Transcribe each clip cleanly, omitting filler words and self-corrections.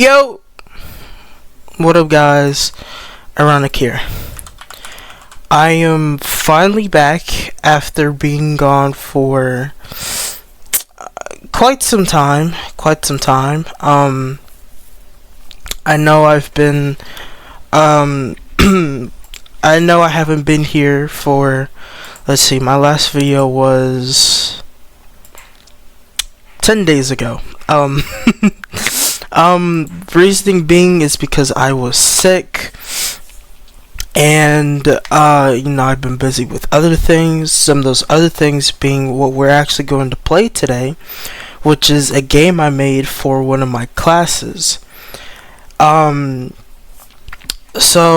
Yo, what up guys, Ironic here. I am finally back after being gone for quite some time. I know I've been, I know I haven't been here for, let's see, my last video was 10 days ago. Reasoning being is because I was sick, and I've been busy with other things. Some of those other things being what we're actually going to play today, which is a game I made for one of my classes. So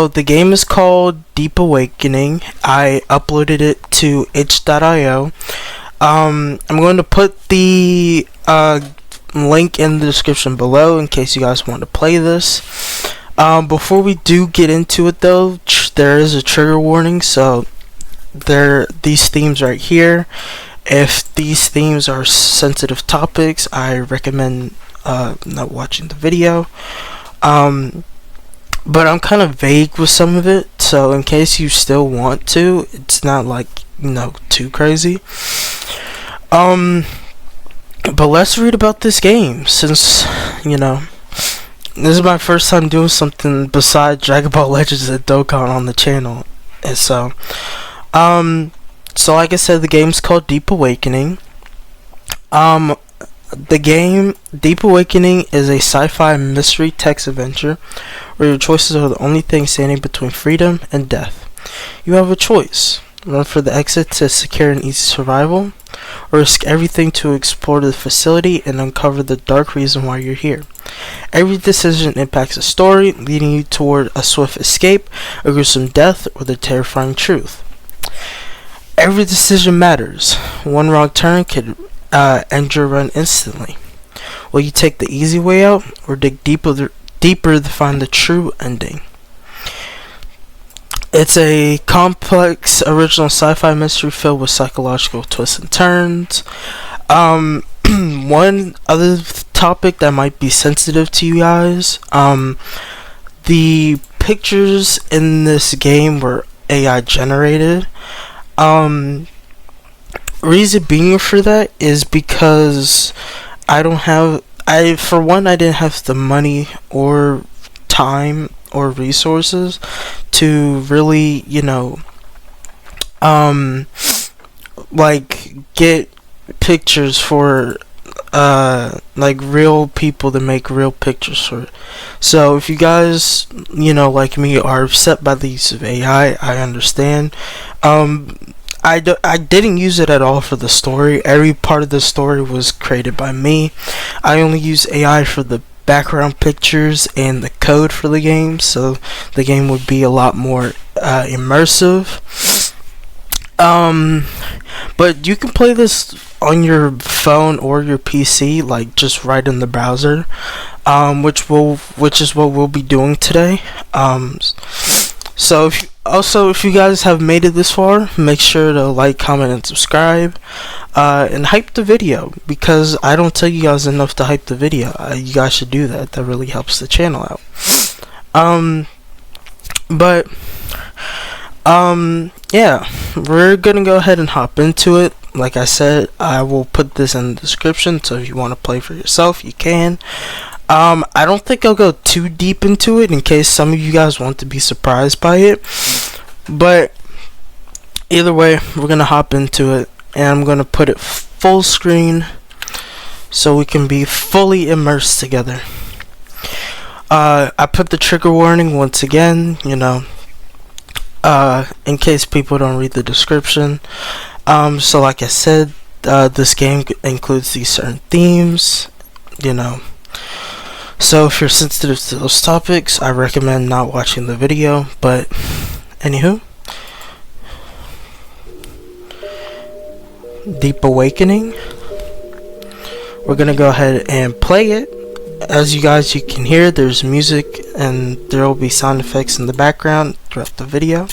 the game is called Deep Awakening. I uploaded it to itch.io. I'm going to put the link in the description below in case you guys want to play this. Before we do get into it though, there is a trigger warning, so these themes right here. If these themes are sensitive topics, I recommend not watching the video. But I'm kind of vague with some of it, so in case you still want to, it's not like, too crazy. But let's read about this game, since, this is my first time doing something besides Dragon Ball Legends and Dokkan on the channel. And so like I said, the game's called Deep Awakening. The game Deep Awakening is a sci-fi mystery text adventure where your choices are the only thing standing between freedom and death. You have a choice: run for the exit to secure an easy survival, or risk everything to explore the facility and uncover the dark reason why you're here. Every decision impacts the story, leading you toward a swift escape, a gruesome death, or the terrifying truth. Every decision matters. One wrong turn could end your run instantly. Will you take the easy way out, or dig deeper to find the true ending? It's a complex, original sci-fi mystery filled with psychological twists and turns. One other topic that might be sensitive to you guys, the pictures in this game were AI generated. Reason being for that is because I didn't have the money or time or resources to really, get pictures for real people to make real pictures for it. So if you guys, like me, are upset by the use of AI, I understand. I didn't use it at all for the story. Every part of the story was created by me. I only use AI for the background pictures and the code for the game, so the game would be a lot more immersive. But you can play this on your phone or your PC, just right in the browser, which is what we'll be doing today. So if you guys have made it this far, make sure to like, comment, and subscribe, and hype the video, because I don't tell you guys enough to hype the video. You guys should do that. That really helps the channel out. Yeah, we're gonna go ahead and hop into it. Like I said, I will put this in the description, so if you want to play for yourself, you can. I don't think I'll go too deep into it in case some of you guys want to be surprised by it. But either way, we're gonna hop into it, and I'm gonna put it full screen so we can be fully immersed together. I put the trigger warning once again, in case people don't read the description. So like I said, this game includes these certain themes, So if you're sensitive to those topics, I recommend not watching the video. But anywho, Deep Awakening. We're gonna go ahead and play it. As you can hear, there's music and there will be sound effects in the background throughout the video.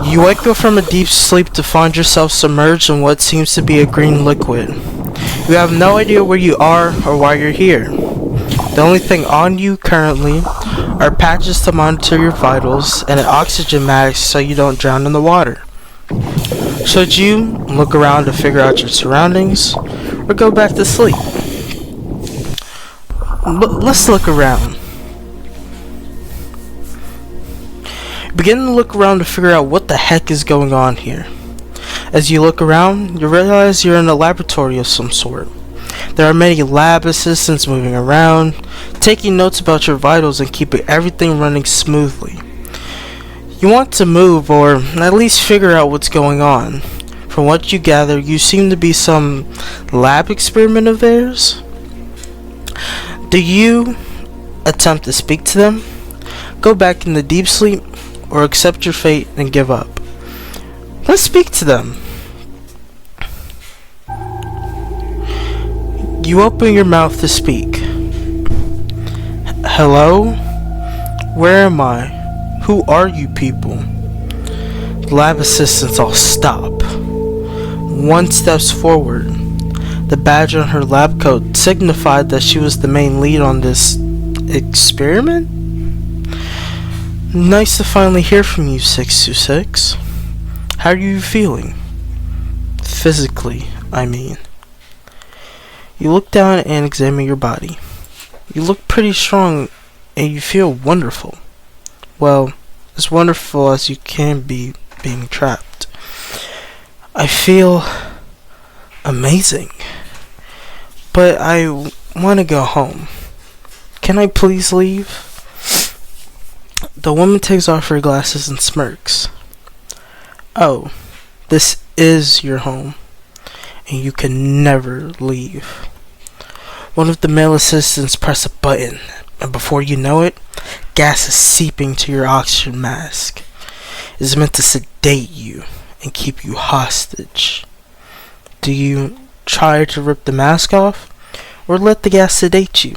You wake up from a deep sleep to find yourself submerged in what seems to be a green liquid. You have no idea where you are or why you're here. The only thing on you currently are patches to monitor your vitals and an oxygen mask so you don't drown in the water. Should you look around to figure out your surroundings or go back to sleep? Let's look around. Begin to look around to figure out what the heck is going on here. As you look around, you realize you're in a laboratory of some sort. There are many lab assistants moving around, taking notes about your vitals and keeping everything running smoothly. You want to move or at least figure out what's going on. From what you gather, you seem to be some lab experiment of theirs. Do you attempt to speak to them, go back into deep sleep, or accept your fate and give up? Let's speak to them. You open your mouth to speak. Hello? Where am I? Who are you people? The lab assistants all stop. One steps forward. The badge on her lab coat signified that she was the main lead on this experiment? Nice to finally hear from you, 626. How are you feeling? Physically, I mean. You look down and examine your body. You look pretty strong and you feel wonderful. Well, as wonderful as you can be being trapped. I feel amazing. But I want to go home. Can I please leave? The woman takes off her glasses and smirks. Oh, this is your home, and you can never leave. One of the male assistants press a button, and before you know it, gas is seeping to your oxygen mask. It is meant to sedate you and keep you hostage. Do you try to rip the mask off, or let the gas sedate you?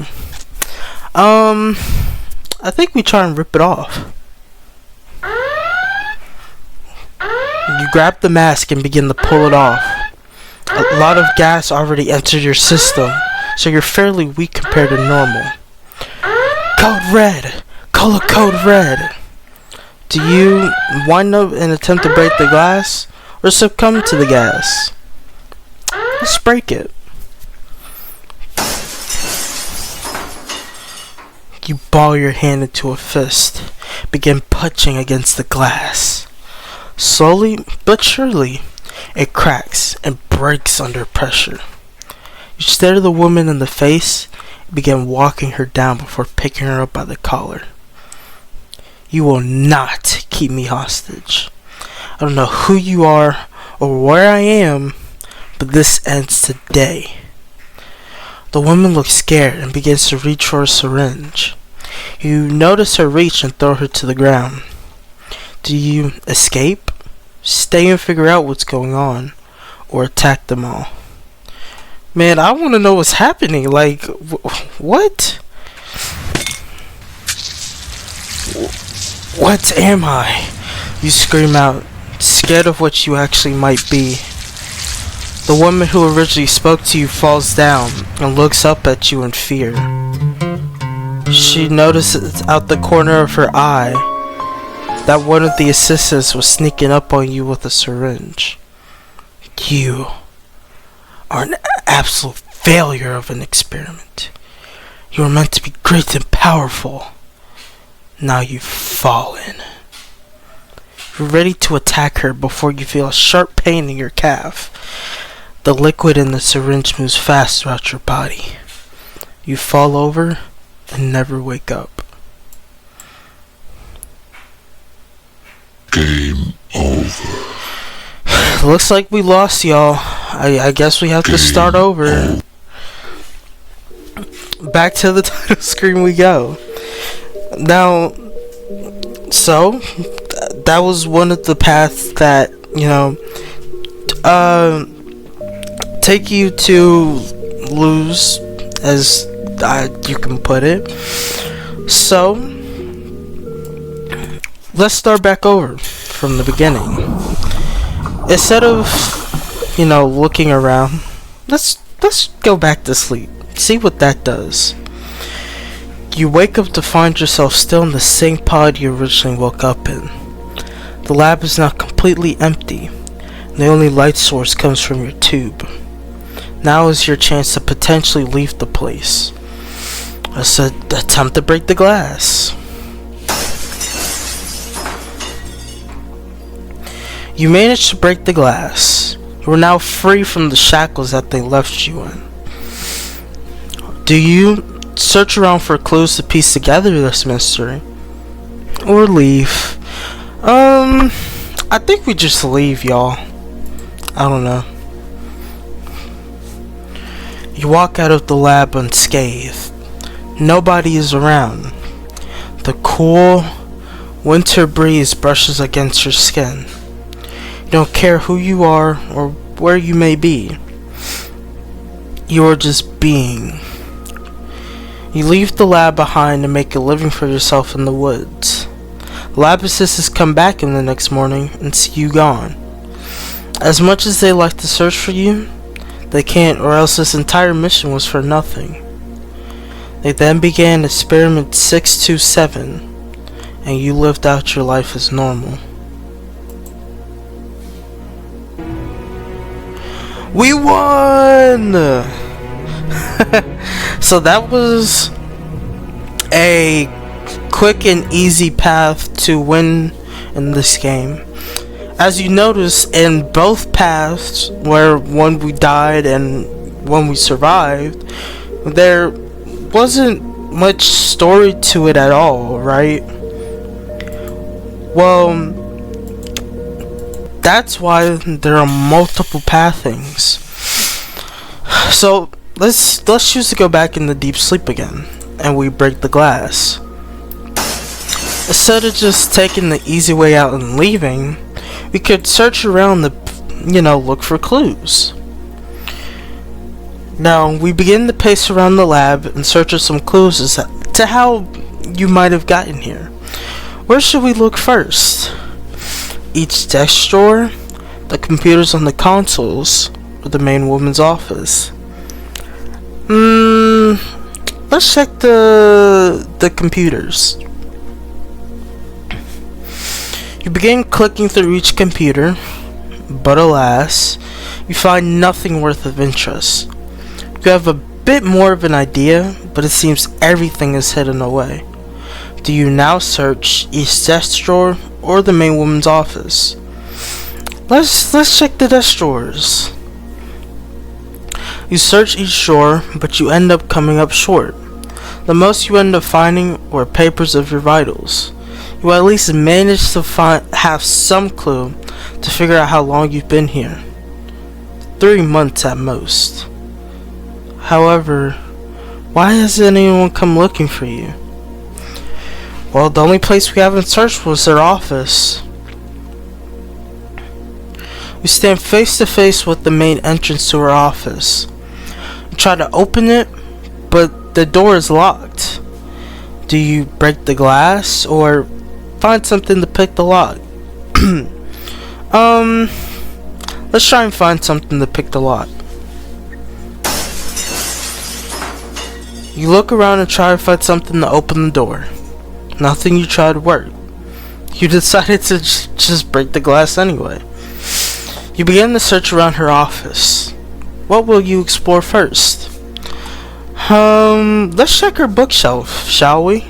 I think we try and rip it off. You grab the mask and begin to pull it off. A lot of gas already entered your system, so you're fairly weak compared to normal. Code red! Call it code red! Do you wind up and attempt to break the glass, or succumb to the gas? Let's break it. You ball your hand into a fist, begin punching against the glass. Slowly but surely, it cracks and breaks under pressure. You stare the woman in the face and begin walking her down before picking her up by the collar. You will not keep me hostage. I don't know who you are or where I am, but this ends today. The woman looks scared and begins to reach for a syringe. You notice her reach and throw her to the ground. Do you escape, stay and figure out what's going on, or attack them all? Man, I want to know what's happening. Like, what? What am I? You scream out, scared of what you actually might be. The woman who originally spoke to you falls down and looks up at you in fear. She notices out the corner of her eye that one of the assistants was sneaking up on you with a syringe. You are an absolute failure of an experiment. You were meant to be great and powerful. Now you've fallen. You're ready to attack her before you feel a sharp pain in your calf. The liquid in the syringe moves fast throughout your body. You fall over and never wake up. Game over. Looks like we lost, y'all. I guess we have to start over. Back to the title screen we go. Now, so that was one of the paths that, take you to lose, as you can put it. So let's start back over from the beginning. Instead of looking around, let's let's go back to sleep. See what that does. You wake up to find yourself still in the same pod you originally woke up in. The lab is now completely empty. The only light source comes from your tube. Now is your chance to potentially leave the place. Let's attempt to break the glass. You managed to break the glass. You are now free from the shackles that they left you in. Do you search around for clues to piece together this mystery? Or leave? I think we just leave, y'all. I don't know. You walk out of the lab unscathed. Nobody is around. The cool winter breeze brushes against your skin. You don't care who you are or where you may be. You are just being. You leave the lab behind and make a living for yourself in the woods. Lab assistants come back in the next morning and see you gone. As much as they like to search for you, they can't, or else this entire mission was for nothing. They then began Experiment 627, and you lived out your life as normal. We won! So that was a quick and easy path to win in this game. As you notice, in both paths, where one we died and one we survived, there wasn't much story to it at all, right? Well, that's why there are multiple pathings. So let's choose to go back into deep sleep again, and we break the glass. Instead of just taking the easy way out and leaving, we could search around look for clues. Now, we begin to pace around the lab in search of some clues as to how you might have gotten here. Where should we look first? Each desk drawer, the computers on the consoles, or the main woman's office? Let's check the computers. You begin clicking through each computer, but alas, you find nothing worth of interest. You have a bit more of an idea, but it seems everything is hidden away. Do you now search each desk drawer or the main woman's office? Let's check the desk drawers. You search each drawer, but you end up coming up short. The most you end up finding were papers of your vitals. You at least managed to have some clue to figure out how long you've been here. 3 months at most. However, why hasn't anyone come looking for you? Well, the only place we haven't searched was their office. We stand face to face with the main entrance to her office. You try to open it, but the door is locked. Do you break the glass or find something to pick the lock? Let's try and find something to pick the lock. You look around and try to find something to open the door. Nothing you tried worked. You decided to just break the glass anyway. You begin to search around her office. What will you explore first? Let's check her bookshelf, shall we?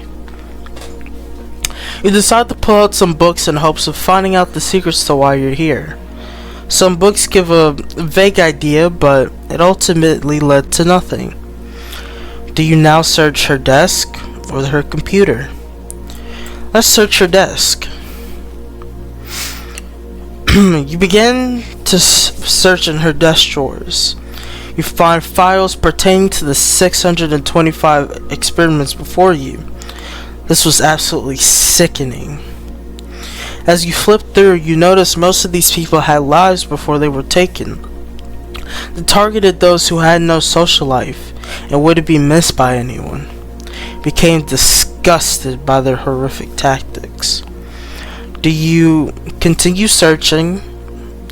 You decide to pull out some books in hopes of finding out the secrets to why you're here. Some books give a vague idea, but it ultimately led to nothing. Do you now search her desk or her computer? Let's search her desk. You begin to search in her desk drawers. You find files pertaining to the 625 experiments before you. This was absolutely sickening. As you flip through, you notice most of these people had lives before they were taken. They targeted those who had no social life and wouldn't be missed by anyone. Became disgusted by their horrific tactics. Do you continue searching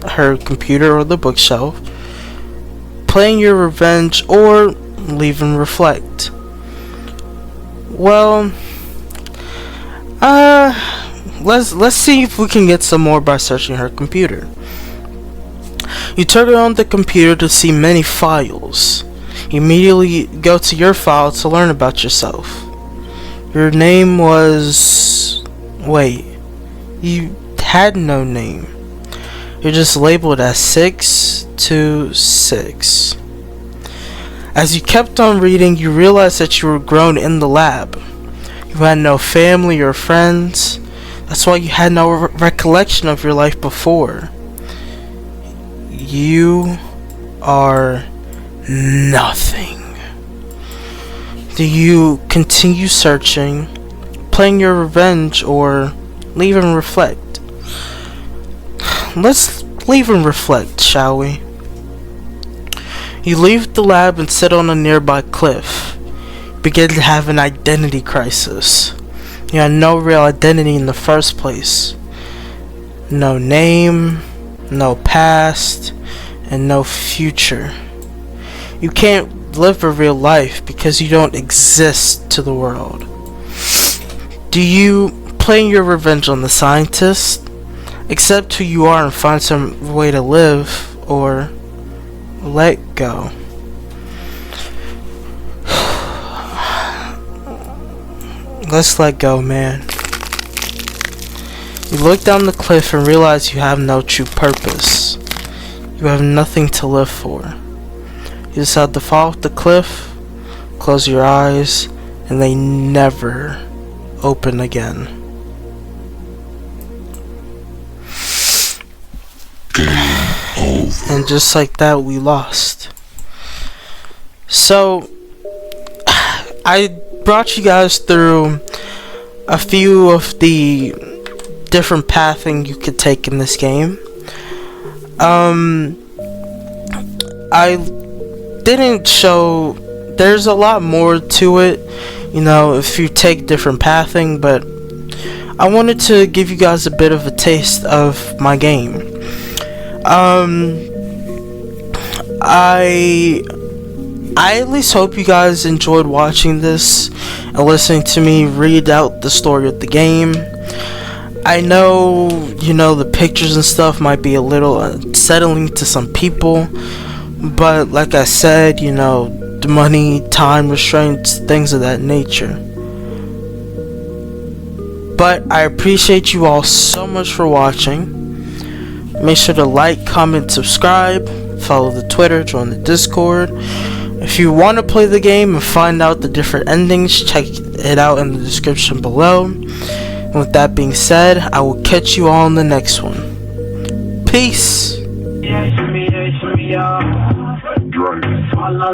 her computer or the bookshelf? playing your revenge, or leave and reflect? Well, let's see if we can get some more by searching her computer. You turn on the computer to see many files. You immediately go to your file to learn about yourself. Your name was... Wait. You had no name. You're just labeled as 626. As you kept on reading, you realized that you were grown in the lab. You had no family or friends. That's why you had no recollection of your life before. You are nothing. Do you continue searching, playing your revenge, or leave and reflect? Let's leave and reflect, shall we? You leave the lab and sit on a nearby cliff. You begin to have an identity crisis. You had no real identity in the first place. No name, no past, and no future. You can't live a real life because you don't exist to the world. Do you play your revenge on the scientist, accept who you are and find some way to live, or let go? Let's let go, man. You look down the cliff and realize you have no true purpose. You have nothing to live for. You decide to fall off the cliff, close your eyes, and they never open again. Game over. And just like that, we lost. So, I brought you guys through a few of the different pathing you could take in this game. I didn't show, there's a lot more to it, you know, if you take different pathing, but I wanted to give you guys a bit of a taste of my game. I at least hope you guys enjoyed watching this and listening to me read out the story of the game. I know, you know, the pictures and stuff might be a little unsettling to some people, but like I said, you know, the money, time restraints, things of that nature. But I appreciate you all so much for watching. Make sure to like, comment, subscribe, follow the Twitter, join the Discord. If you want to play the game and find out the different endings, check it out in the description below. And with that being said, I will catch you all in the next one. Peace!